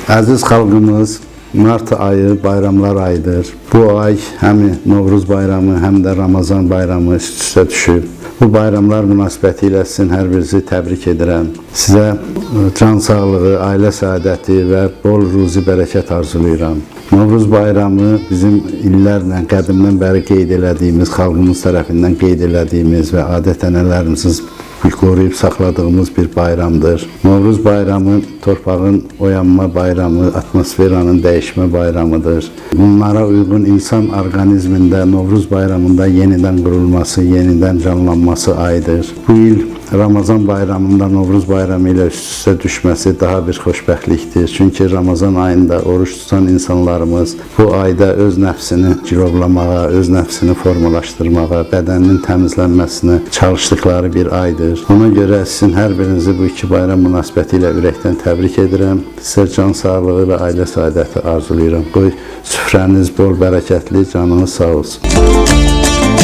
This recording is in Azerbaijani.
Əziz xalqımız, mart ayı bayramlar ayıdır. Bu ay həm Novruz bayramı, həm də Ramazan bayramı üst-üstə düşüb. Bu bayramlar münasibətilə sizin hər birinizi təbrik edirəm. Sizə can sağlığı, ailə səadəti və bol ruzi bərəkət arzulayıram. Novruz bayramı bizim illərlə, qədimdən bəri qeyd elədiyimiz, xalqımız tərəfindən qeyd elədiyimiz və adət-ənənələrimizi qoruyub saxladığımız bir bayramdır. Novruz bayramı torpağın oyanma bayramı, atmosferanın dəyişmə bayramıdır. Bunlara uyğun insan orqanizmində Novruz bayramında yenidən qurulması, yenidən canlanması ayıdır. Bu il Ramazan bayramında Novruz bayramı ilə üst-üstə düşməsi daha bir xoşbəxtlikdir. Çünki Ramazan ayında oruç tutan insanlarımız bu ayda öz nəfsini cilovlamağa, öz nəfsini formalaşdırmağa, bədəninin təmizlənməsinə çalışdıkları bir aydır. Ona görə sizin hər birinizi bu iki bayram münasibəti ilə ürəkdən təbrik edirəm. Sizə can sağlığı və ailə səadəti arzulayıram. Qoy süfrəniz bol bərəkətli, canınız sağ olsun.